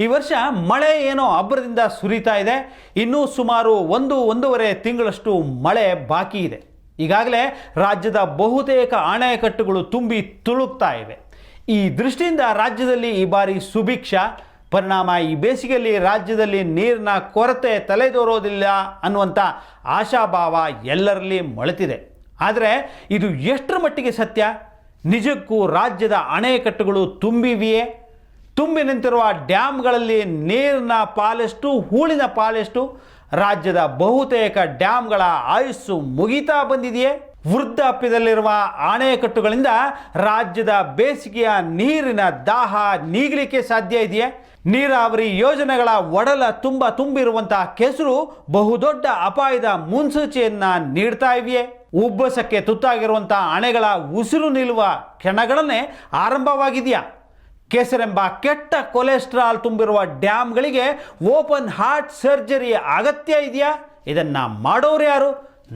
ಈ ವರ್ಷ ಮಳೆ ಏನೋ ಅಬ್ಬರದಿಂದ ಸುರಿತಾ ಇದೆ. ಇನ್ನೂ ಸುಮಾರು ಒಂದೂವರೆ ತಿಂಗಳಷ್ಟು ಮಳೆ ಬಾಕಿ ಇದೆ. ಈಗಾಗಲೇ ರಾಜ್ಯದ ಬಹುತೇಕ ಅಣೆಕಟ್ಟುಗಳು ತುಂಬಿ ತುಳುಕ್ತಾ ಇವೆ. ಈ ದೃಷ್ಟಿಯಿಂದ ರಾಜ್ಯದಲ್ಲಿ ಈ ಬಾರಿ ಸುಭಿಕ್ಷ. ಪರಿಣಾಮ ಈ ಬೇಸಿಗೆಯಲ್ಲಿ ರಾಜ್ಯದಲ್ಲಿ ನೀರಿನ ಕೊರತೆ ತಲೆದೋರೋದಿಲ್ಲ ಅನ್ನುವಂಥ ಆಶಾಭಾವ ಎಲ್ಲರಲ್ಲಿ ಮೊಳೆತಿದೆ. ಆದರೆ ಇದು ಎಷ್ಟರ ಮಟ್ಟಿಗೆ ಸತ್ಯ? ನಿಜಕ್ಕೂ ರಾಜ್ಯದ ಅಣೆಕಟ್ಟುಗಳು ತುಂಬಿವೆಯೇ? ತುಂಬಿ ನಿಂತಿರುವ ಡ್ಯಾಮ್ಗಳಲ್ಲಿ ನೀರಿನ ಪಾಲೆಷ್ಟು, ಹೂಳಿನ ಪಾಲೆಷ್ಟು? ರಾಜ್ಯದ ಬಹುತೇಕ ಡ್ಯಾಮ್ಗಳ ಆಯುಸ್ಸು ಮುಗಿತಾ ಬಂದಿದೆಯೇ? ವೃದ್ಧಾಪ್ಯದಲ್ಲಿರುವ ಅಣೆಕಟ್ಟುಗಳಿಂದ ರಾಜ್ಯದ ಬೇಸಿಗೆಯ ನೀರಿನ ದಾಹ ನೀಗಲಿಕ್ಕೆ ಸಾಧ್ಯ ಇದೆಯೇ? ನೀರಾವರಿ ಯೋಜನೆಗಳ ಒಡಲ ತುಂಬಿರುವಂತಹ ಕೆಸರು ಬಹುದೊಡ್ಡ ಅಪಾಯದ ಮುನ್ಸೂಚನೆಯನ್ನ ನೀಡ್ತಾ ಇವೆಯೇ? ಉಬ್ಬಸಕ್ಕೆ ತುತ್ತಾಗಿರುವಂತಹ ಅಣೆಗಳ ಉಸಿರು ನಿಲ್ಲುವ ಕ್ಷಣಗಳನ್ನೇ ಆರಂಭವಾಗಿದೆಯಾ? ಕೆಸರೆಂಬ ಕೆಟ್ಟ ಕೊಲೆಸ್ಟ್ರಾಲ್ ತುಂಬಿರುವ ಡ್ಯಾಮ್ಗಳಿಗೆ ಓಪನ್ ಹಾರ್ಟ್ ಸರ್ಜರಿ ಅಗತ್ಯ ಇದೆಯಾ? ಇದನ್ನು ಮಾಡೋರು ಯಾರು?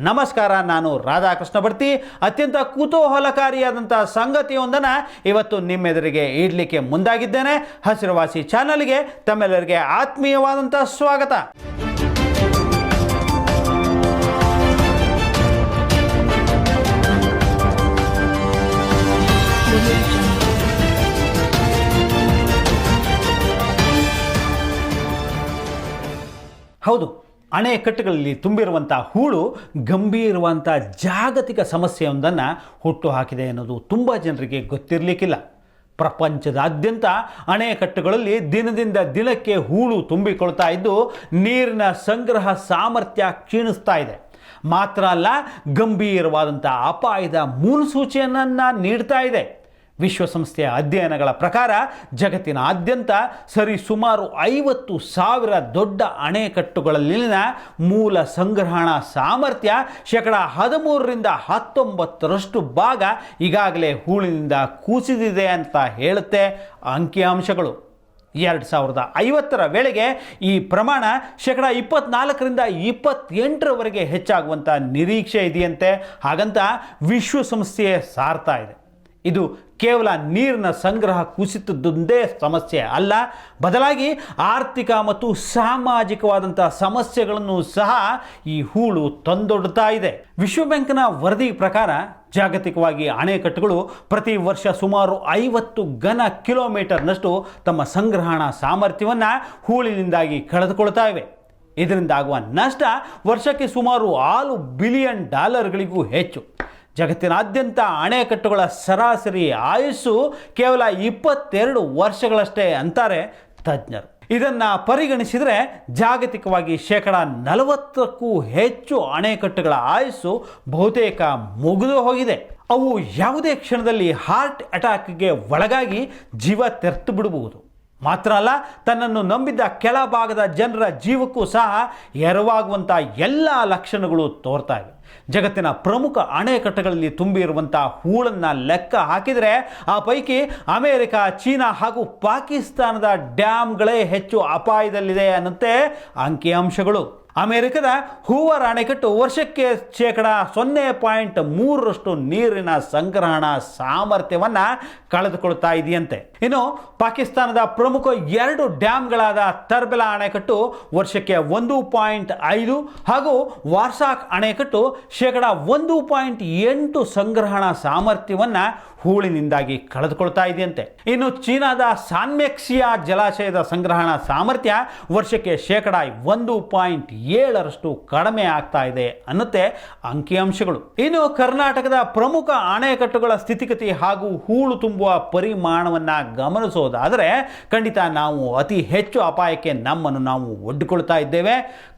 ನಮಸ್ಕಾರ, ನಾನು ರಾಧಾಕೃಷ್ಣ ಭಡ್ತಿ. ಅತ್ಯಂತ ಕುತೂಹಲಕಾರಿಯಾದಂಥ ಸಂಗತಿಯೊಂದನ್ನು ಇವತ್ತು ನಿಮ್ಮೆದುರಿಗೆ ಇಡಲಿಕ್ಕೆ ಮುಂದಾಗಿದ್ದೇನೆ. ಹಸಿರುವಾಸಿ ಚಾನಲ್ಗೆ ತಮ್ಮೆಲ್ಲರಿಗೆ ಆತ್ಮೀಯವಾದಂಥ ಸ್ವಾಗತ. ಹೌದು, ಅಣೆಕಟ್ಟುಗಳಲ್ಲಿ ತುಂಬಿರುವಂಥ ಹೂಳು ಗಂಭೀರವಾದಂಥ ಜಾಗತಿಕ ಸಮಸ್ಯೆಯೊಂದನ್ನು ಹುಟ್ಟುಹಾಕಿದೆ ಅನ್ನೋದು ತುಂಬ ಜನರಿಗೆ ಗೊತ್ತಿರಲಿಕ್ಕಿಲ್ಲ. ಪ್ರಪಂಚದಾದ್ಯಂತ ಅಣೆಕಟ್ಟುಗಳಲ್ಲಿ ದಿನದಿಂದ ದಿನಕ್ಕೆ ಹೂಳು ತುಂಬಿಕೊಳ್ತಾ ಇದ್ದು ನೀರಿನ ಸಂಗ್ರಹ ಸಾಮರ್ಥ್ಯ ಕ್ಷೀಣಿಸ್ತಾ ಇದೆ. ಮಾತ್ರ ಅಲ್ಲ, ಗಂಭೀರವಾದಂಥ ಅಪಾಯದ ಮುನ್ಸೂಚನೆಯನ್ನು ನೀಡ್ತಾ ಇದೆ. ವಿಶ್ವಸಂಸ್ಥೆಯ ಅಧ್ಯಯನಗಳ ಪ್ರಕಾರ ಜಗತ್ತಿನಾದ್ಯಂತ ಸುಮಾರು 50,000 ದೊಡ್ಡ ಅಣೆಕಟ್ಟುಗಳಲ್ಲಿನ ಮೂಲ ಸಂಗ್ರಹಣಾ ಸಾಮರ್ಥ್ಯ 13% ಭಾಗ ಈಗಾಗಲೇ ಹೂಳಿನಿಂದ ಕುಸಿದಿದೆ ಅಂತ ಹೇಳುತ್ತೆ ಅಂಕಿಅಂಶಗಳು. 2050 ವೇಳೆಗೆ ಈ ಪ್ರಮಾಣ 24% ಹೆಚ್ಚಾಗುವಂಥ ನಿರೀಕ್ಷೆ ಇದೆಯಂತೆ. ಹಾಗಂತ ವಿಶ್ವಸಂಸ್ಥೆ ಸಾರ್ತಾ ಇದೆ. ಇದು ಕೇವಲ ನೀರಿನ ಸಂಗ್ರಹ ಕುಸಿತದ್ದೊಂದೇ ಸಮಸ್ಯೆ ಅಲ್ಲ, ಬದಲಾಗಿ ಆರ್ಥಿಕ ಮತ್ತು ಸಾಮಾಜಿಕವಾದಂಥ ಸಮಸ್ಯೆಗಳನ್ನು ಸಹ ಈ ಹೂಳು ತಂದೊಡ್ಡುತ್ತಾ ಇದೆ. ವಿಶ್ವ ಬ್ಯಾಂಕ್ನ ವರದಿ ಪ್ರಕಾರ ಜಾಗತಿಕವಾಗಿ ಅಣೆಕಟ್ಟುಗಳು ಪ್ರತಿ ವರ್ಷ ಸುಮಾರು 50 ಘನ ಕಿಲೋಮೀಟರ್ನಷ್ಟು ತಮ್ಮ ಸಂಗ್ರಹಣಾ ಸಾಮರ್ಥ್ಯವನ್ನು ಹೂಳಿನಿಂದಾಗಿ ಕಳೆದುಕೊಳ್ತಾ ಇವೆ. ಇದರಿಂದಾಗುವ ನಷ್ಟ ವರ್ಷಕ್ಕೆ ಸುಮಾರು $6 ಬಿಲಿಯನ್ ಹೆಚ್ಚು. ಜಗತ್ತಿನಾದ್ಯಂತ ಅಣೆಕಟ್ಟುಗಳ ಸರಾಸರಿ ಆಯುಸ್ಸು ಕೇವಲ 22 ವರ್ಷಗಳಷ್ಟೇ ಅಂತಾರೆ ತಜ್ಞರು. ಇದನ್ನು ಪರಿಗಣಿಸಿದರೆ ಜಾಗತಿಕವಾಗಿ 40%ಕ್ಕೂ ಹೆಚ್ಚು ಅಣೆಕಟ್ಟುಗಳ ಆಯುಸ್ಸು ಬಹುತೇಕ ಮುಗಿದು ಹೋಗಿದೆ. ಅವು ಯಾವುದೇ ಕ್ಷಣದಲ್ಲಿ ಹಾರ್ಟ್ ಅಟ್ಯಾಕ್ಗೆ ಒಳಗಾಗಿ ಜೀವ ತೆರೆದು ಬಿಡಬಹುದು. ಮಾತ್ರ ಅಲ್ಲ, ತನ್ನನ್ನು ನಂಬಿದ್ದ ಕೆಳಭಾಗದ ಜನರ ಜೀವಕ್ಕೂ ಸಹ ಎರವಾಗುವಂಥ ಎಲ್ಲ ಲಕ್ಷಣಗಳು ತೋರ್ತಾ ಇವೆ. ಜಗತ್ತಿನ ಪ್ರಮುಖ ಅಣೆಕಟ್ಟುಗಳಲ್ಲಿ ತುಂಬಿರುವಂಥ ಹೂಳನ್ನು ಲೆಕ್ಕ ಹಾಕಿದರೆ ಆ ಪೈಕಿ ಅಮೆರಿಕ, ಚೀನಾ ಹಾಗೂ ಪಾಕಿಸ್ತಾನದ ಡ್ಯಾಮ್ಗಳೇ ಹೆಚ್ಚು ಅಪಾಯದಲ್ಲಿದೆ ಅನ್ನುತ್ತೆ ಅಂಕಿಅಂಶಗಳು. ಅಮೆರಿಕದ ಹೂವರ್ ಅಣೆಕಟ್ಟು ವರ್ಷಕ್ಕೆ 0.3% ನೀರಿನ ಸಂಗ್ರಹಣಾ ಸಾಮರ್ಥ್ಯವನ್ನು ಕಳೆದುಕೊಳ್ತಾ ಇದೆಯಂತೆ. ಇನ್ನು ಪಾಕಿಸ್ತಾನದ ಪ್ರಮುಖ 2 ಡ್ಯಾಮ್ಗಳಾದ ತರ್ಬೆಲಾ ಅಣೆಕಟ್ಟು ವರ್ಷಕ್ಕೆ 1.5 ಹಾಗೂ ವಾರ್ಸಾಕ್ ಅಣೆಕಟ್ಟು 1.8 ಸಂಗ್ರಹಣಾ ಸಾಮರ್ಥ್ಯವನ್ನು ಹೂಳಿನಿಂದಾಗಿ ಕಳೆದುಕೊಳ್ತಾ ಇದೆಯಂತೆ. ಇನ್ನು ಚೀನಾದ ಸಾನ್ಮೆಕ್ಸಿಯಾ ಜಲಾಶಯದ ಸಂಗ್ರಹಣಾ ಸಾಮರ್ಥ್ಯ ವರ್ಷಕ್ಕೆ 1.7% ಕಡಿಮೆ ಆಗ್ತಾ ಇದೆ ಅನ್ನುತ್ತೆ ಅಂಕಿಅಂಶಗಳು. ಇನ್ನು ಕರ್ನಾಟಕದ ಪ್ರಮುಖ ಅಣೆಕಟ್ಟುಗಳ ಸ್ಥಿತಿಗತಿ ಹಾಗೂ ಹೂಳು ತುಂಬುವ ಪರಿಮಾಣವನ್ನು ಗಮನಿಸೋದಾದರೆ ಖಂಡಿತ ನಾವು ಅತಿ ಹೆಚ್ಚು ಅಪಾಯಕ್ಕೆ ನಮ್ಮನ್ನು ನಾವು ಒಡ್ಡಿಕೊಳ್ತಾ ಇದ್ದೇವೆ.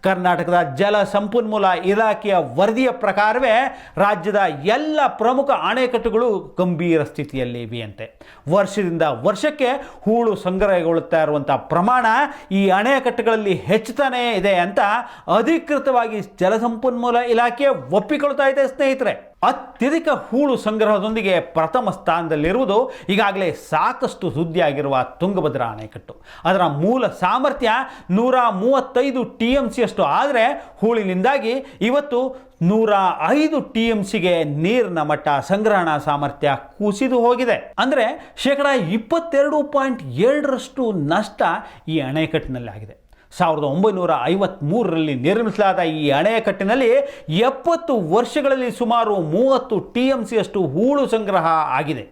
ಕರ್ನಾಟಕದ ಜಲ ಸಂಪನ್ಮೂಲ ಇಲಾಖೆಯ ವರದಿಯ ಪ್ರಕಾರವೇ ರಾಜ್ಯದ ಎಲ್ಲ ಪ್ರಮುಖ ಅಣೆಕಟ್ಟುಗಳು ಗಂಭೀರ ಸ್ಥಿತಿಯಲ್ಲಿ ಇವೆಯಂತೆ. ವರ್ಷದಿಂದ ವರ್ಷಕ್ಕೆ ಹೂಳು ಸಂಗ್ರಹಗೊಳ್ಳುತ್ತಾ ಇರುವಂಥ ಪ್ರಮಾಣ ಈ ಅಣೆಕಟ್ಟುಗಳಲ್ಲಿ ಹೆಚ್ಚುತ್ತಾನೇ ಇದೆ ಅಂತ ಅಧಿಕೃತವಾಗಿ ಜಲಸಂಪನ್ಮೂಲ ಇಲಾಖೆ ಒಪ್ಪಿಕೊಳ್ತಾ ಇದೆ ಸ್ನೇಹಿತರೆ. ಅತ್ಯಧಿಕ ಹೂಳು ಸಂಗ್ರಹದೊಂದಿಗೆ ಪ್ರಥಮ ಸ್ಥಾನದಲ್ಲಿರುವುದು ಈಗಾಗಲೇ ಸಾಕಷ್ಟು ಸುದ್ದಿಯಾಗಿರುವ ತುಂಗಭದ್ರಾ ಅಣೆಕಟ್ಟು. ಅದರ ಮೂಲ ಸಾಮರ್ಥ್ಯ 135 TMC ಅಷ್ಟು ಆದರೆ ಹೂಳಿನಿಂದಾಗಿ ಇವತ್ತು 105 TMCಗೆ ನೀರಿನ ಮಟ್ಟ ಸಂಗ್ರಹಣಾ ಸಾಮರ್ಥ್ಯ ಕುಸಿದು ಹೋಗಿದೆ. ಅಂದರೆ 22.7% ನಷ್ಟ ಈ ಅಣೆಕಟ್ಟಿನಲ್ಲಿ ಆಗಿದೆ. 1953ರಲ್ಲಿ ನಿರ್ಮಿಸಲಾದ ಈ ಅಣೆಕಟ್ಟಿನಲ್ಲಿ 70 ವರ್ಷಗಳಲ್ಲಿ ಸುಮಾರು 30 TMC ಅಷ್ಟು ಹೂಳು ಸಂಗ್ರಹ ಆಗಿದೆ.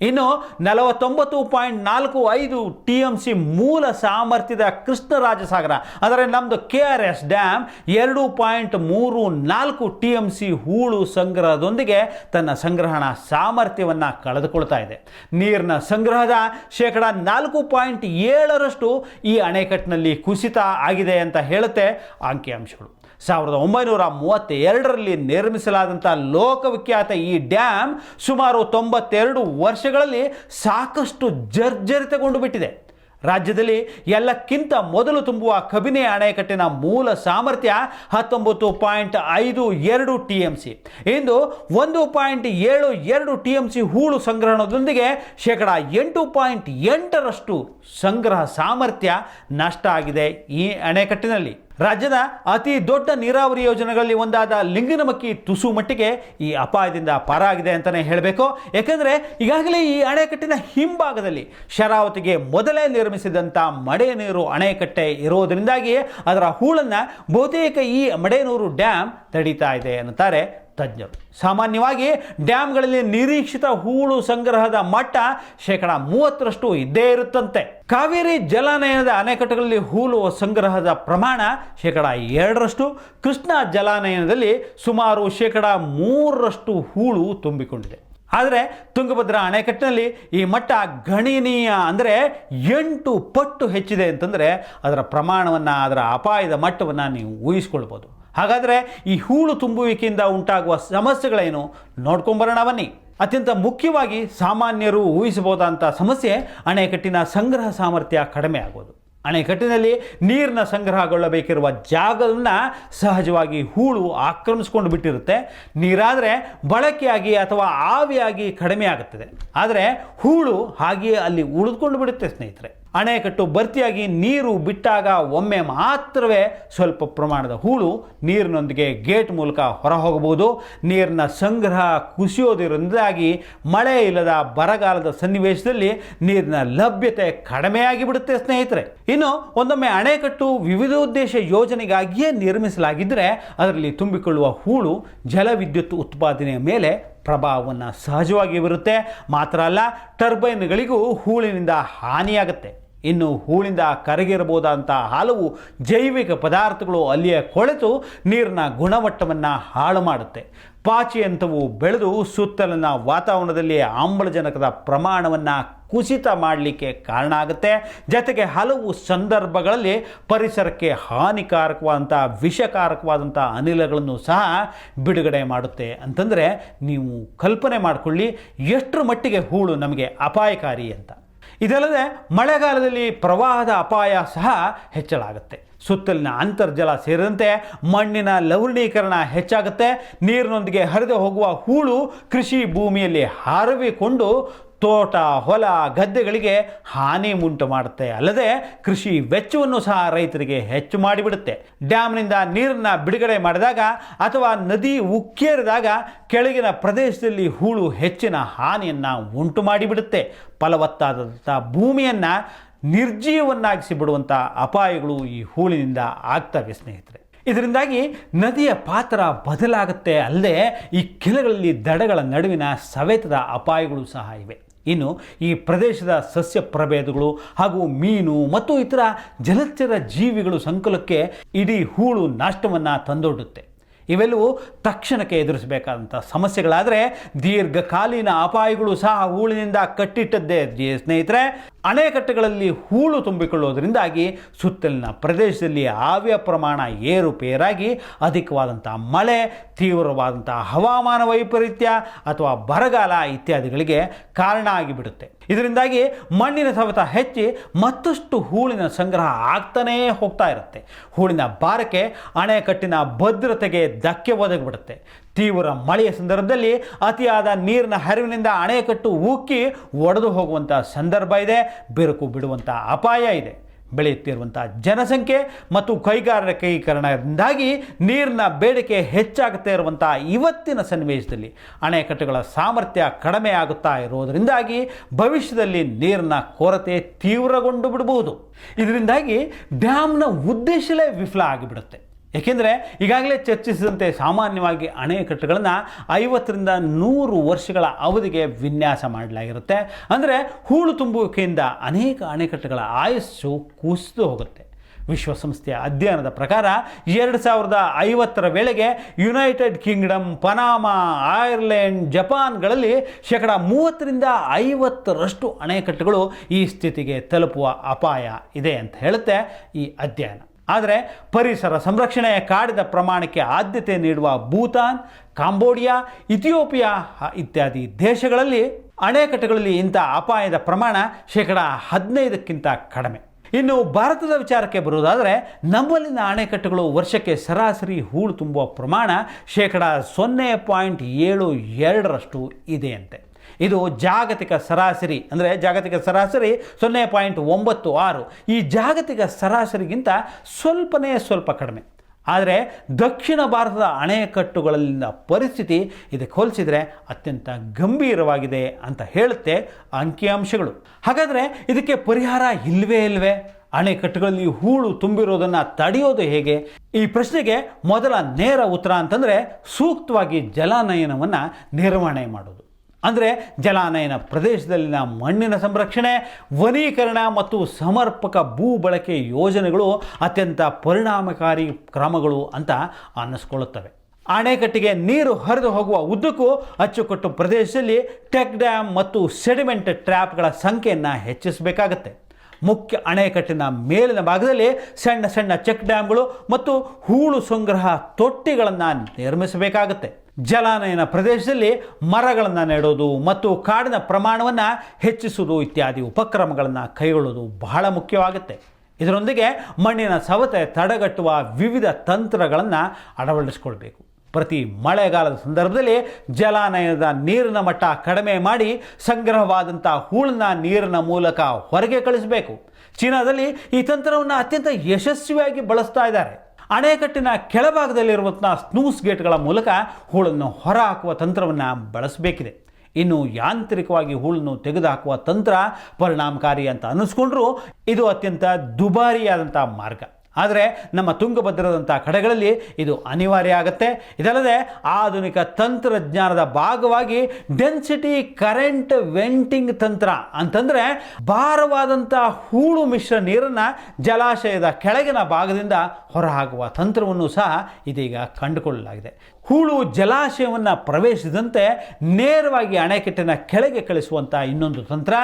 ಇನ್ನು 49.45 TMC ಮೂಲ ಸಾಮರ್ಥ್ಯದ ಕೃಷ್ಣರಾಜಸಾಗರ ಅಂದರೆ ನಮ್ಮದು KRS ಡ್ಯಾಮ್ 2.34 TMC ಹೂಳು ಸಂಗ್ರಹದೊಂದಿಗೆ ತನ್ನ ಸಂಗ್ರಹಣಾ ಸಾಮರ್ಥ್ಯವನ್ನು ಕಳೆದುಕೊಳ್ತಾ ಇದೆ. ನೀರಿನ ಸಂಗ್ರಹದ 4.7% ಈ ಅಣೆಕಟ್ಟಿನಲ್ಲಿ ಕುಸಿತ ಆಗಿದೆ ಅಂತ ಹೇಳುತ್ತೆ ಅಂಕಿಅಂಶಗಳು. 1932ರಲ್ಲಿ ನಿರ್ಮಿಸಲಾದಂಥ ಲೋಕವಿಖ್ಯಾತ ಈ ಡ್ಯಾಮ್ ಸುಮಾರು 92 ವರ್ಷಗಳಲ್ಲಿ ಸಾಕಷ್ಟು ಜರ್ಜರಿತಗೊಂಡು ಬಿಟ್ಟಿದೆ. ರಾಜ್ಯದಲ್ಲಿ ಎಲ್ಲಕ್ಕಿಂತ ಮೊದಲು ತುಂಬುವ ಕಬಿನಿ ಅಣೆಕಟ್ಟಿನ ಮೂಲ ಸಾಮರ್ಥ್ಯ 19.52 TMC. ಇಂದು 1.72 TMC ಹೂಳು ಸಂಗ್ರಹಣದೊಂದಿಗೆ 8.8% ಸಂಗ್ರಹ ಸಾಮರ್ಥ್ಯ ನಷ್ಟ ಆಗಿದೆ ಈ ಅಣೆಕಟ್ಟಿನಲ್ಲಿ. ರಾಜ್ಯದ ಅತಿ ದೊಡ್ಡ ನೀರಾವರಿ ಯೋಜನೆಗಳಲ್ಲಿ ಒಂದಾದ ಲಿಂಗನಮಕ್ಕಿ ತುಸು ಮಟ್ಟಿಗೆ ಈ ಅಪಾಯದಿಂದ ಪಾರಾಗಿದೆ ಅಂತಲೇ ಹೇಳಬೇಕು. ಯಾಕಂದರೆ ಈಗಾಗಲೇ ಈ ಅಣೆಕಟ್ಟಿನ ಹಿಂಭಾಗದಲ್ಲಿ ಶರಾವತಿಗೆ ಮೊದಲೇ ನಿರ್ಮಿಸಿದಂಥ ಮಡೆನೀರು ಅಣೆಕಟ್ಟೆ ಇರೋದರಿಂದಾಗಿ ಅದರ ಹೂಳನ್ನು ಬಹುತೇಕ ಈ ಮಡೆನೂರು ಡ್ಯಾಮ್ ತಡೀತಾ ಇದೆ ಅನ್ನುತ್ತಾರೆ ತಜ್ಞರು. ಸಾಮಾನ್ಯವಾಗಿ ಡ್ಯಾಮ್ಗಳಲ್ಲಿ ನಿರೀಕ್ಷಿತ ಹೂಳು ಸಂಗ್ರಹದ ಮಟ್ಟ 30% ಇದ್ದೇ ಇರುತ್ತಂತೆ. ಕಾವೇರಿ ಜಲಾನಯನದ ಅಣೆಕಟ್ಟುಗಳಲ್ಲಿ ಹೂಳು ಸಂಗ್ರಹದ ಪ್ರಮಾಣ 2%, ಕೃಷ್ಣ ಜಲಾನಯನದಲ್ಲಿ ಸುಮಾರು 3% ಹೂಳು ತುಂಬಿಕೊಂಡಿದೆ. ಆದರೆ ತುಂಗಭದ್ರಾ ಅಣೆಕಟ್ಟಿನಲ್ಲಿ ಈ ಮಟ್ಟ ಗಣನೀಯ ಅಂದರೆ 8 ಪಟ್ಟು ಹೆಚ್ಚಿದೆ ಅಂತಂದರೆ ಅದರ ಪ್ರಮಾಣವನ್ನು, ಅದರ ಅಪಾಯದ ಮಟ್ಟವನ್ನು ನೀವು ಊಹಿಸ್ಕೊಳ್ಬೋದು. ಹಾಗಾದರೆ ಈ ಹೂಳು ತುಂಬುವಿಕೆಯಿಂದ ಉಂಟಾಗುವ ಸಮಸ್ಯೆಗಳೇನು ನೋಡ್ಕೊಂಬರೋಣ ಬನ್ನಿ. ಅತ್ಯಂತ ಮುಖ್ಯವಾಗಿ ಸಾಮಾನ್ಯರು ಊಹಿಸಬಹುದಾದಂಥ ಸಮಸ್ಯೆ ಅಣೆಕಟ್ಟಿನ ಸಂಗ್ರಹ ಸಾಮರ್ಥ್ಯ ಕಡಿಮೆ ಆಗೋದು. ಅಣೆಕಟ್ಟಿನಲ್ಲಿ ನೀರಿನ ಸಂಗ್ರಹಗೊಳ್ಳಬೇಕಿರುವ ಜಾಗವನ್ನು ಸಹಜವಾಗಿ ಹೂಳು ಆಕ್ರಮಿಸ್ಕೊಂಡು ಬಿಟ್ಟಿರುತ್ತೆ. ನೀರಾದರೆ ಬಳಕೆಯಾಗಿ ಅಥವಾ ಆವಿಯಾಗಿ ಕಡಿಮೆ ಆಗುತ್ತದೆ, ಆದರೆ ಹೂಳು ಹಾಗೆಯೇ ಅಲ್ಲಿ ಉಳಿದುಕೊಂಡು ಬಿಡುತ್ತೆ ಸ್ನೇಹಿತರೆ. ಅಣೆಕಟ್ಟು ಭರ್ತಿಯಾಗಿ ನೀರು ಬಿಟ್ಟಾಗ ಒಮ್ಮೆ ಮಾತ್ರವೇ ಸ್ವಲ್ಪ ಪ್ರಮಾಣದ ಹೂಳು ನೀರಿನೊಂದಿಗೆ ಗೇಟ್ ಮೂಲಕ ಹೊರ ಹೋಗಬಹುದು. ನೀರಿನ ಸಂಗ್ರಹ ಕುಸಿಯೋದರಿಂದಾಗಿ ಮಳೆ ಇಲ್ಲದ ಬರಗಾಲದ ಸನ್ನಿವೇಶದಲ್ಲಿ ನೀರಿನ ಲಭ್ಯತೆ ಕಡಿಮೆಯಾಗಿ ಬಿಡುತ್ತೆ ಸ್ನೇಹಿತರೆ. ಇನ್ನು ಒಂದೊಮ್ಮೆ ಅಣೆಕಟ್ಟು ವಿವಿಧೋದ್ದೇಶ ಯೋಜನೆಗಾಗಿಯೇ ನಿರ್ಮಿಸಲಾಗಿದ್ದರೆ ಅದರಲ್ಲಿ ತುಂಬಿಕೊಳ್ಳುವ ಹೂಳು ಜಲವಿದ್ಯುತ್ ಉತ್ಪಾದನೆಯ ಮೇಲೆ ಪ್ರಭಾವವನ್ನು ಸಹಜವಾಗಿ ಬೀರುತ್ತೆ. ಮಾತ್ರ ಅಲ್ಲ, ಟರ್ಬೈನ್ಗಳಿಗೂ ಹೂಳಿನಿಂದ ಹಾನಿಯಾಗುತ್ತೆ. ಇನ್ನು ಹೂಳಿಂದ ಕರಗಿರಬಹುದಾದಂಥ ಹಲವು ಜೈವಿಕ ಪದಾರ್ಥಗಳು ಅಲ್ಲಿಯೇ ಕೊಳೆತು ನೀರಿನ ಗುಣಮಟ್ಟವನ್ನು ಹಾಳು ಮಾಡುತ್ತೆ. ಪಾಚಿಯಂಥವು ಬೆಳೆದು ಸುತ್ತಲಿನ ವಾತಾವರಣದಲ್ಲಿ ಆಮ್ಲಜನಕದ ಪ್ರಮಾಣವನ್ನು ಕುಸಿತ ಮಾಡಲಿಕ್ಕೆ ಕಾರಣ ಆಗುತ್ತೆ. ಜೊತೆಗೆ ಹಲವು ಸಂದರ್ಭಗಳಲ್ಲಿ ಪರಿಸರಕ್ಕೆ ಹಾನಿಕಾರಕವಾದಂಥ ವಿಷಕಾರಕವಾದಂಥ ಅನಿಲಗಳನ್ನು ಸಹ ಬಿಡುಗಡೆ ಮಾಡುತ್ತೆ. ಅಂತಂದರೆ ನೀವು ಕಲ್ಪನೆ ಮಾಡಿಕೊಳ್ಳಿ ಎಷ್ಟರ ಮಟ್ಟಿಗೆ ಹೂಳು ನಮಗೆ ಅಪಾಯಕಾರಿ ಅಂತ. ಇದಲ್ಲದೆ ಮಳೆಗಾಲದಲ್ಲಿ ಪ್ರವಾಹದ ಅಪಾಯ ಸಹ ಹೆಚ್ಚಳಾಗುತ್ತೆ. ಸುತ್ತಲಿನ ಅಂತರ್ಜಲ ಸೇರಿದಂತೆ ಮಣ್ಣಿನ ಲವಣೀಕರಣ ಹೆಚ್ಚಾಗುತ್ತೆ. ನೀರಿನೊಂದಿಗೆ ಹರಿದು ಹೋಗುವ ಹೂಳು ಕೃಷಿ ಭೂಮಿಯಲ್ಲಿ ಹಾರವಿಕೊಂಡು ತೋಟ, ಹೊಲ, ಗದ್ದೆಗಳಿಗೆ ಹಾನಿ ಉಂಟು ಮಾಡುತ್ತೆ. ಅಲ್ಲದೆ ಕೃಷಿ ವೆಚ್ಚವನ್ನು ಸಹ ರೈತರಿಗೆ ಹೆಚ್ಚು ಮಾಡಿಬಿಡುತ್ತೆ. ಡ್ಯಾಮ್ನಿಂದ ನೀರನ್ನು ಬಿಡುಗಡೆ ಮಾಡಿದಾಗ ಅಥವಾ ನದಿ ಉಕ್ಕೇರಿದಾಗ ಕೆಳಗಿನ ಪ್ರದೇಶದಲ್ಲಿ ಹೂಳು ಹೆಚ್ಚಿನ ಹಾನಿಯನ್ನು ಉಂಟು ಮಾಡಿಬಿಡುತ್ತೆ. ಫಲವತ್ತಾದಂಥ ಭೂಮಿಯನ್ನು ನಿರ್ಜೀವನ್ನಾಗಿಸಿ ಬಿಡುವಂಥ ಅಪಾಯಗಳು ಈ ಹೂಳಿನಿಂದ ಆಗ್ತವೆ ಸ್ನೇಹಿತರೆ. ಇದರಿಂದಾಗಿ ನದಿಯ ಪಾತ್ರ ಬದಲಾಗುತ್ತೆ. ಅಲ್ಲದೆ ಈ ಕೆಳಗಳಲ್ಲಿ ದಡಗಳ ನಡುವಿನ ಸವೆತದ ಅಪಾಯಗಳು ಸಹ ಇವೆ. ಇನ್ನು ಈ ಪ್ರದೇಶದ ಸಸ್ಯ ಪ್ರಭೇದಗಳು ಹಾಗೂ ಮೀನು ಮತ್ತು ಇತರ ಜಲಚರ ಜೀವಿಗಳು ಸಂಕುಲಕ್ಕೆ ಇಡೀ ಹೂಳು ನಷ್ಟವನ್ನು ತಂದೊಡ್ಡುತ್ತೆ. ಇವೆಲ್ಲವೂ ತಕ್ಷಣಕ್ಕೆ ಎದುರಿಸಬೇಕಾದಂಥ ಸಮಸ್ಯೆಗಳಾದರೆ ದೀರ್ಘಕಾಲೀನ ಅಪಾಯಗಳು ಸಹ ಹೂಳಿನಿಂದ ಕಟ್ಟಿಟ್ಟದ್ದೇ ಸ್ನೇಹಿತರೆ. ಅಣೆಕಟ್ಟುಗಳಲ್ಲಿ ಹೂಳು ತುಂಬಿಕೊಳ್ಳೋದ್ರಿಂದಾಗಿ ಸುತ್ತಲಿನ ಪ್ರದೇಶದಲ್ಲಿ ಆವಿಯ ಪ್ರಮಾಣ ಏರುಪೇರಾಗಿ ಅಧಿಕವಾದಂಥ ಮಳೆ, ತೀವ್ರವಾದಂಥ ಹವಾಮಾನ ವೈಪರೀತ್ಯ ಅಥವಾ ಬರಗಾಲ ಇತ್ಯಾದಿಗಳಿಗೆ ಕಾರಣ ಆಗಿಬಿಡುತ್ತೆ. ಇದರಿಂದಾಗಿ ಮಣ್ಣಿನ ಸವೆತ ಹೆಚ್ಚಿ ಮತ್ತಷ್ಟು ಹೂಳಿನ ಸಂಗ್ರಹ ಆಗ್ತಾನೇ ಹೋಗ್ತಾ ಇರುತ್ತೆ. ಹೂಳಿನ ಭಾರಕ್ಕೆ ಅಣೆಕಟ್ಟಿನ ಭದ್ರತೆಗೆ ಧಕ್ಕೆ ಒದಗಿಬಿಡುತ್ತೆ. ತೀವ್ರ ಮಳೆಯ ಸಂದರ್ಭದಲ್ಲಿ ಅತಿಯಾದ ನೀರಿನ ಹರಿವಿನಿಂದ ಅಣೆಕಟ್ಟು ಉಕ್ಕಿ ಒಡೆದು ಹೋಗುವಂಥ ಸಂದರ್ಭ ಇದೆ. ಬಿರುಕು ಬಿಡುವಂಥ ಅಪಾಯ ಇದೆ. ಬೆಳೆಯುತ್ತಿರುವಂಥ ಜನಸಂಖ್ಯೆ ಮತ್ತು ಕೈಗಾರಿಕೀಕರಣದಿಂದಾಗಿ ನೀರಿನ ಬೇಡಿಕೆ ಹೆಚ್ಚಾಗುತ್ತಾ ಇರುವಂಥ ಇವತ್ತಿನ ಸನ್ನಿವೇಶದಲ್ಲಿ ಅಣೆಕಟ್ಟುಗಳ ಸಾಮರ್ಥ್ಯ ಕಡಿಮೆ ಆಗುತ್ತಾ ಇರೋದರಿಂದಾಗಿ ಭವಿಷ್ಯದಲ್ಲಿ ನೀರಿನ ಕೊರತೆ ತೀವ್ರಗೊಂಡು ಬಿಡಬಹುದು. ಇದರಿಂದಾಗಿ ಡ್ಯಾಮ್ನ ಉದ್ದೇಶವೇ ವಿಫಲ ಆಗಿಬಿಡುತ್ತೆ. ಏಕೆಂದರೆ ಈಗಾಗಲೇ ಚರ್ಚಿಸಿದಂತೆ ಸಾಮಾನ್ಯವಾಗಿ ಅಣೆಕಟ್ಟುಗಳನ್ನು 50ರಿಂದ 100 ವರ್ಷಗಳ ಅವಧಿಗೆ ವಿನ್ಯಾಸ ಮಾಡಲಾಗಿರುತ್ತೆ. ಅಂದರೆ ಹೂಳು ತುಂಬುವಿಕೆಯಿಂದ ಅನೇಕ ಅಣೆಕಟ್ಟುಗಳ ಆಯಸ್ಸು ಕುಸಿದು ಹೋಗುತ್ತೆ. ವಿಶ್ವಸಂಸ್ಥೆಯ ಅಧ್ಯಯನದ ಪ್ರಕಾರ 2050ರ ವೇಳೆಗೆ ಯುನೈಟೆಡ್ ಕಿಂಗ್ಡಮ್, ಪನಾಮಾ, ಐರ್ಲೆಂಡ್, ಜಪಾನ್ಗಳಲ್ಲಿ 30ರಿಂದ 50% ಅಣೆಕಟ್ಟುಗಳು ಈ ಸ್ಥಿತಿಗೆ ತಲುಪುವ ಅಪಾಯ ಇದೆ ಅಂತ ಹೇಳುತ್ತೆ ಈ ಅಧ್ಯಯನ. ಆದರೆ ಪರಿಸರ ಸಂರಕ್ಷಣೆ, ಕಾಡಿನ ಪ್ರಮಾಣಕ್ಕೆ ಆದ್ಯತೆ ನೀಡುವ ಭೂತಾನ್, ಕಾಂಬೋಡಿಯಾ, ಇಥಿಯೋಪಿಯಾ ಇತ್ಯಾದಿ ದೇಶಗಳಲ್ಲಿ ಅಣೆಕಟ್ಟುಗಳಲ್ಲಿ ಇಂಥ ಅಪಾಯದ ಪ್ರಮಾಣ 15%ಕ್ಕಿಂತ ಕಡಿಮೆ. ಇನ್ನು ಭಾರತದ ವಿಚಾರಕ್ಕೆ ಬರುವುದಾದರೆ ನಮ್ಮಲ್ಲಿನ ಅಣೆಕಟ್ಟುಗಳು ವರ್ಷಕ್ಕೆ ಸರಾಸರಿ ಹೂಳು ತುಂಬುವ ಪ್ರಮಾಣ 0.72% ಇದೆಯಂತೆ. ಇದು ಜಾಗತಿಕ ಸರಾಸರಿ, ಅಂದರೆ ಜಾಗತಿಕ ಸರಾಸರಿ 0.96. ಈ ಜಾಗತಿಕ ಸರಾಸರಿಗಿಂತ ಸ್ವಲ್ಪ ಕಡಿಮೆ. ಆದರೆ ದಕ್ಷಿಣ ಭಾರತದ ಅಣೆಕಟ್ಟುಗಳಲ್ಲಿನ ಪರಿಸ್ಥಿತಿ ಇದಕ್ಕೆ ಹೋಲಿಸಿದರೆ ಅತ್ಯಂತ ಗಂಭೀರವಾಗಿದೆ ಅಂತ ಹೇಳುತ್ತೆ ಅಂಕಿಅಂಶಗಳು. ಹಾಗಾದರೆ ಇದಕ್ಕೆ ಪರಿಹಾರ ಇಲ್ವೇ? ಅಣೆಕಟ್ಟುಗಳಲ್ಲಿ ಹೂಳು ತುಂಬಿರೋದನ್ನು ತಡೆಯೋದು ಹೇಗೆ? ಈ ಪ್ರಶ್ನೆಗೆ ಮೊದಲ ನೇರ ಉತ್ತರ ಅಂತಂದರೆ ಸೂಕ್ತವಾಗಿ ಜಲಾನಯನವನ್ನು ನಿರ್ವಹಣೆ ಮಾಡೋದು. ಅಂದರೆ ಜಲಾನಯನ ಪ್ರದೇಶದಲ್ಲಿನ ಮಣ್ಣಿನ ಸಂರಕ್ಷಣೆ, ವನೀಕರಣ ಮತ್ತು ಸಮರ್ಪಕ ಭೂ ಬಳಕೆ ಯೋಜನೆಗಳು ಅತ್ಯಂತ ಪರಿಣಾಮಕಾರಿ ಕ್ರಮಗಳು ಅಂತ ಅನ್ನಿಸ್ಕೊಳ್ಳುತ್ತವೆ. ಅಣೆಕಟ್ಟಿಗೆ ನೀರು ಹರಿದು ಹೋಗುವ ಉದ್ದಕ್ಕೂ ಅಚ್ಚುಕಟ್ಟು ಪ್ರದೇಶದಲ್ಲಿ ಚೆಕ್ ಡ್ಯಾಮ್ ಮತ್ತು ಸೆಡಿಮೆಂಟ್ ಟ್ರ್ಯಾಪ್ಗಳ ಸಂಖ್ಯೆಯನ್ನು ಹೆಚ್ಚಿಸಬೇಕಾಗತ್ತೆ. ಮುಖ್ಯ ಅಣೆಕಟ್ಟಿನ ಮೇಲಿನ ಭಾಗದಲ್ಲಿ ಸಣ್ಣ ಚೆಕ್ ಡ್ಯಾಮ್ಗಳು ಮತ್ತು ಹೂಳು ಸಂಗ್ರಹ ತೊಟ್ಟಿಗಳನ್ನು ನಿರ್ಮಿಸಬೇಕಾಗುತ್ತೆ. ಜಲಾನಯನ ಪ್ರದೇಶದಲ್ಲಿ ಮರಗಳನ್ನು ನೆಡೋದು ಮತ್ತು ಕಾಡಿನ ಪ್ರಮಾಣವನ್ನು ಹೆಚ್ಚಿಸುವುದು ಇತ್ಯಾದಿ ಉಪಕ್ರಮಗಳನ್ನು ಕೈಗೊಳ್ಳುವುದು ಬಹಳ ಮುಖ್ಯವಾಗುತ್ತೆ. ಇದರೊಂದಿಗೆ ಮಣ್ಣಿನ ಸವೆತ ತಡೆಗಟ್ಟುವ ವಿವಿಧ ತಂತ್ರಗಳನ್ನು ಅಳವಡಿಸಿಕೊಳ್ಬೇಕು. ಪ್ರತಿ ಮಳೆಗಾಲದ ಸಂದರ್ಭದಲ್ಲಿ ಜಲಾನಯನದ ನೀರಿನ ಮಟ್ಟ ಕಡಿಮೆ ಮಾಡಿ ಸಂಗ್ರಹವಾದಂಥ ಹೂಳನ್ನ ನೀರಿನ ಮೂಲಕ ಹೊರಗೆ ಕಳಿಸಬೇಕು. ಚೀನಾದಲ್ಲಿ ಈ ತಂತ್ರವನ್ನು ಅತ್ಯಂತ ಯಶಸ್ವಿಯಾಗಿ ಬಳಸ್ತಾ ಇದ್ದಾರೆ. ಅಣೆಕಟ್ಟಿನ ಕೆಳಭಾಗದಲ್ಲಿರುವಂಥ ಸ್ನೂಸ್ ಗೇಟ್ಗಳ ಮೂಲಕ ಹೂಳನ್ನು ಹೊರಹಾಕುವ ತಂತ್ರವನ್ನು ಬಳಸಬೇಕಿದೆ. ಇನ್ನು ಯಾಂತ್ರಿಕವಾಗಿ ಹೂಳನ್ನು ತೆಗೆದುಹಾಕುವ ತಂತ್ರ ಪರಿಣಾಮಕಾರಿ ಅಂತ ಅನ್ನಿಸ್ಕೊಂಡ್ರೂ ಇದು ಅತ್ಯಂತ ದುಬಾರಿಯಾದಂಥ ಮಾರ್ಗ. ಆದರೆ ನಮ್ಮ ತುಂಗಭದ್ರದಂಥ ಕಡೆಗಳಲ್ಲಿ ಇದು ಅನಿವಾರ್ಯ ಆಗುತ್ತೆ. ಇದಲ್ಲದೆ ಆಧುನಿಕ ತಂತ್ರಜ್ಞಾನದ ಭಾಗವಾಗಿ ಡೆನ್ಸಿಟಿ ಕರೆಂಟ್ ವೆಂಟಿಂಗ್ ತಂತ್ರ ಅಂತಂದರೆ ಭಾರವಾದಂಥ ಹೂಳು ಮಿಶ್ರ ನೀರನ್ನು ಜಲಾಶಯದ ಕೆಳಗಿನ ಭಾಗದಿಂದ ಹೊರಹಾಕುವ ತಂತ್ರವನ್ನು ಸಹ ಇದೀಗ ಕಂಡುಕೊಳ್ಳಲಾಗಿದೆ. ಹೂಳು ಜಲಾಶಯವನ್ನು ಪ್ರವೇಶಿಸಿದಂತೆ ನೇರವಾಗಿ ಅಣೆಕಟ್ಟಿನ ಕೆಳಗೆ ಕಳಿಸುವಂಥ ಇನ್ನೊಂದು ತಂತ್ರ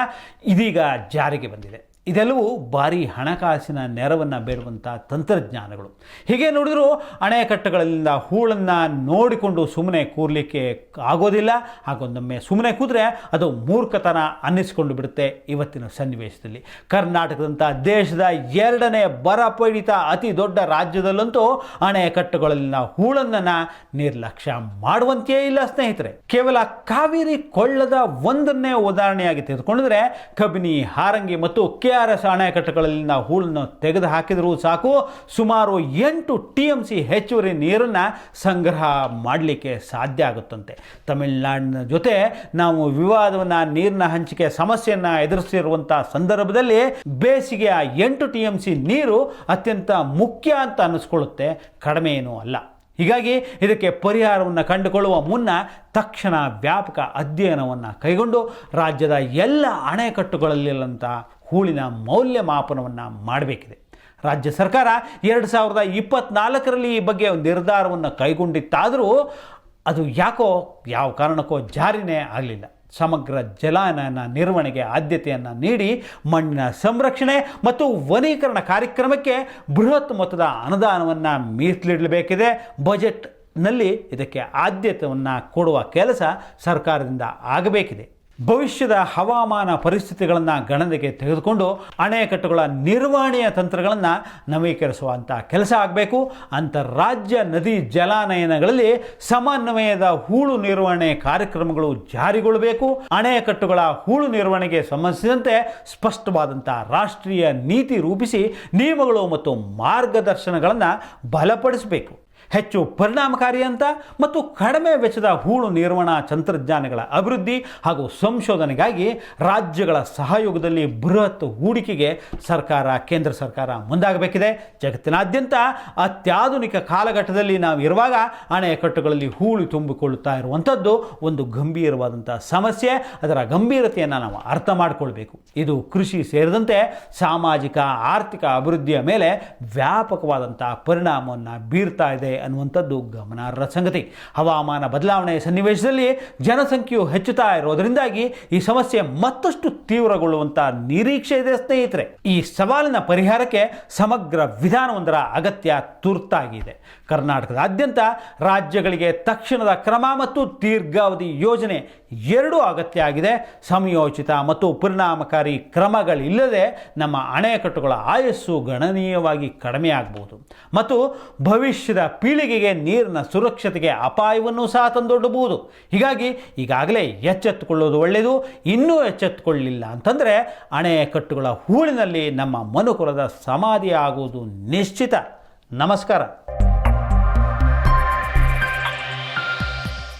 ಇದೀಗ ಜಾರಿಗೆ ಬಂದಿದೆ. ಇದೆಲ್ಲವೂ ಭಾರಿ ಹಣಕಾಸಿನ ನೆರವನ್ನು ಬೇಡುವಂಥ ತಂತ್ರಜ್ಞಾನಗಳು. ಹೀಗೆ ನೋಡಿದರೂ ಅಣೆಕಟ್ಟುಗಳಿಂದ ಹೂಳನ್ನು ನೋಡಿಕೊಂಡು ಸುಮ್ಮನೆ ಕೂರಲಿಕ್ಕೆ ಆಗೋದಿಲ್ಲ. ಹಾಗೊಂದೊಮ್ಮೆ ಸುಮ್ಮನೆ ಕೂತ್ರೆ ಅದು ಮೂರ್ಖತನ ಅನ್ನಿಸಿಕೊಂಡು ಬಿಡುತ್ತೆ. ಇವತ್ತಿನ ಸನ್ನಿವೇಶದಲ್ಲಿ ಕರ್ನಾಟಕದಂಥ ದೇಶದ 2ನೇ ಬರಪೀಡಿತ ಅತಿ ದೊಡ್ಡ ರಾಜ್ಯದಲ್ಲಂತೂ ಅಣೆಕಟ್ಟುಗಳಲ್ಲಿನ ಹೂಳನ್ನು ನಿರ್ಲಕ್ಷ್ಯ ಮಾಡುವಂತೆಯೇ ಇಲ್ಲ ಸ್ನೇಹಿತರೆ. ಕೇವಲ ಕಾವೇರಿ ಕೊಳ್ಳದ ಒಂದನ್ನೇ ಉದಾಹರಣೆಯಾಗಿ ತೆಗೆದುಕೊಂಡಿದ್ರೆ ಕಬಿನಿ, ಹಾರಂಗಿ ಮತ್ತು KRS ಅಣೆಕಟ್ಟುಗಳಲ್ಲಿನ ಹೂಳನ್ನು ತೆಗೆದು ಹಾಕಿದರೂ ಸಾಕು, ಸುಮಾರು 8 TMC ಹೆಚ್ಚುವರಿ ನೀರನ್ನು ಸಂಗ್ರಹ ಮಾಡಲಿಕ್ಕೆ ಸಾಧ್ಯ ಆಗುತ್ತಂತೆ. ತಮಿಳುನಾಡಿನ ಜೊತೆ ನಾವು ವಿವಾದವನ್ನು, ನೀರಿನ ಹಂಚಿಕೆ ಸಮಸ್ಯೆಯನ್ನು ಎದುರಿಸಿರುವಂಥ ಸಂದರ್ಭದಲ್ಲಿ ಬೇಸಿಗೆಯ 8 TMC ನೀರು ಅತ್ಯಂತ ಮುಖ್ಯ ಅಂತ ಅನ್ನಿಸ್ಕೊಳ್ಳುತ್ತೆ, ಕಡಿಮೆ ಏನೂ ಅಲ್ಲ. ಹೀಗಾಗಿ ಇದಕ್ಕೆ ಪರಿಹಾರವನ್ನು ಕಂಡುಕೊಳ್ಳುವ ಮುನ್ನ ತಕ್ಷಣ ವ್ಯಾಪಕ ಅಧ್ಯಯನವನ್ನು ಕೈಗೊಂಡು ರಾಜ್ಯದ ಎಲ್ಲ ಅಣೆಕಟ್ಟುಗಳಲ್ಲಿರುವಂಥ ಹೂಳಿನ ಮೌಲ್ಯಮಾಪನವನ್ನು ಮಾಡಬೇಕಿದೆ. ರಾಜ್ಯ ಸರ್ಕಾರ 2024ರಲ್ಲಿ ಈ ಬಗ್ಗೆ ನಿರ್ಧಾರವನ್ನು ಕೈಗೊಂಡಿತ್ತಾದರೂ ಅದು ಯಾವ ಕಾರಣಕ್ಕೋ ಜಾರಿನೇ ಆಗಲಿಲ್ಲ. ಸಮಗ್ರ ಜಲಾನಯನ ನಿರ್ವಹಣೆಗೆ ಆದ್ಯತೆಯನ್ನು ನೀಡಿ ಮಣ್ಣಿನ ಸಂರಕ್ಷಣೆ ಮತ್ತು ವನೀಕರಣ ಕಾರ್ಯಕ್ರಮಕ್ಕೆ ಬೃಹತ್ ಮೊತ್ತದ ಅನುದಾನವನ್ನು ಮೀಸಲಿಡಬೇಕಿದೆ. ಬಜೆಟ್ನಲ್ಲಿ ಇದಕ್ಕೆ ಆದ್ಯತೆಯನ್ನು ಕೊಡುವ ಕೆಲಸ ಸರ್ಕಾರದಿಂದ ಆಗಬೇಕಿದೆ. ಭವಿಷ್ಯದ ಹವಾಮಾನ ಪರಿಸ್ಥಿತಿಗಳನ್ನು ಗಣನೆಗೆ ತೆಗೆದುಕೊಂಡು ಅಣೆಕಟ್ಟುಗಳ ನಿರ್ವಹಣೆಯ ತಂತ್ರಗಳನ್ನು ನವೀಕರಿಸುವಂಥ ಕೆಲಸ ಆಗಬೇಕು. ಅಂತಾರಾಜ್ಯ ನದಿ ಜಲಾನಯನಗಳಲ್ಲಿ ಸಮನ್ವಯದ ಹೂಳು ನಿರ್ವಹಣೆ ಕಾರ್ಯಕ್ರಮಗಳು ಜಾರಿಗೊಳ್ಳಬೇಕು. ಅಣೆಕಟ್ಟುಗಳ ಹೂಳು ನಿರ್ವಹಣೆಗೆ ಸಂಬಂಧಿಸಿದಂತೆ ಸ್ಪಷ್ಟವಾದಂಥ ರಾಷ್ಟ್ರೀಯ ನೀತಿ ರೂಪಿಸಿ ನಿಯಮಗಳು ಮತ್ತು ಮಾರ್ಗದರ್ಶನಗಳನ್ನು ಬಲಪಡಿಸಬೇಕು. ಹೆಚ್ಚು ಪರಿಣಾಮಕಾರಿಯಂತ ಮತ್ತು ಕಡಿಮೆ ವೆಚ್ಚದ ಹೂಳು ನಿರ್ವಹಣಾ ತಂತ್ರಜ್ಞಾನಗಳ ಅಭಿವೃದ್ಧಿ ಹಾಗೂ ಸಂಶೋಧನೆಗಾಗಿ ರಾಜ್ಯಗಳ ಸಹಯೋಗದಲ್ಲಿ ಬೃಹತ್ ಹೂಡಿಕೆಗೆ ಕೇಂದ್ರ ಸರ್ಕಾರ ಮುಂದಾಗಬೇಕಿದೆ. ಜಗತ್ತಿನಾದ್ಯಂತ ಅತ್ಯಾಧುನಿಕ ಕಾಲಘಟ್ಟದಲ್ಲಿ ನಾವು ಇರುವಾಗ ಅಣೆಕಟ್ಟುಗಳಲ್ಲಿ ಹೂಳು ತುಂಬಿಕೊಳ್ಳುತ್ತಾ ಇರುವಂಥದ್ದು ಒಂದು ಗಂಭೀರವಾದಂಥ ಸಮಸ್ಯೆ. ಅದರ ಗಂಭೀರತೆಯನ್ನು ನಾವು ಅರ್ಥ ಮಾಡಿಕೊಳ್ಬೇಕು. ಇದು ಕೃಷಿ ಸೇರಿದಂತೆ ಸಾಮಾಜಿಕ ಆರ್ಥಿಕ ಅಭಿವೃದ್ಧಿಯ ಮೇಲೆ ವ್ಯಾಪಕವಾದಂಥ ಪರಿಣಾಮವನ್ನು ಬೀರ್ತಾ ಇದೆ ಅನ್ನುವಂಥದ್ದು ಗಮನಾರ್ಹ ಸಂಗತಿ. ಹವಾಮಾನ ಬದಲಾವಣೆಯ ಸನ್ನಿವೇಶದಲ್ಲಿ ಜನಸಂಖ್ಯೆಯು ಹೆಚ್ಚುತ್ತಾ ಇರೋದರಿಂದಾಗಿ ಈ ಸಮಸ್ಯೆ ಮತ್ತಷ್ಟು ತೀವ್ರಗೊಳ್ಳುವಂತ ನಿರೀಕ್ಷೆ ಇದೆ ಸ್ನೇಹಿತರೆ. ಈ ಸವಾಲಿನ ಪರಿಹಾರಕ್ಕೆ ಸಮಗ್ರ ವಿಧಾನವೊಂದರ ಅಗತ್ಯ ತುರ್ತಾಗಿದೆ. ಕರ್ನಾಟಕದಾದ್ಯಂತ ರಾಜ್ಯಗಳಿಗೆ ತಕ್ಷಣದ ಕ್ರಮ ಮತ್ತು ದೀರ್ಘಾವಧಿ ಯೋಜನೆ ಎರಡೂ ಅಗತ್ಯ ಆಗಿದೆ. ಸಮಯೋಚಿತ ಮತ್ತು ಪರಿಣಾಮಕಾರಿ ಕ್ರಮಗಳಿಲ್ಲದೆ ನಮ್ಮ ಅಣೆಕಟ್ಟುಗಳ ಆಯಸ್ಸು ಗಣನೀಯವಾಗಿ ಕಡಿಮೆ ಆಗಬಹುದು ಮತ್ತು ಭವಿಷ್ಯದ ಪೀಳಿಗೆಗೆ ನೀರಿನ ಸುರಕ್ಷತೆಗೆ ಅಪಾಯವನ್ನು ಸಹ ತಂದೊಡ್ಡಬಹುದು. ಹೀಗಾಗಿ ಈಗಾಗಲೇ ಎಚ್ಚೆತ್ತುಕೊಳ್ಳೋದು ಒಳ್ಳೆಯದು. ಇನ್ನೂ ಎಚ್ಚೆತ್ತುಕೊಳ್ಳಲಿಲ್ಲ ಅಂತಂದರೆ ಅಣೆಕಟ್ಟುಗಳ ಹೂಳಿನಲ್ಲಿ ನಮ್ಮ ಮನುಕುಲದ ಸಮಾಧಿ ಆಗುವುದು ನಿಶ್ಚಿತ. ನಮಸ್ಕಾರ.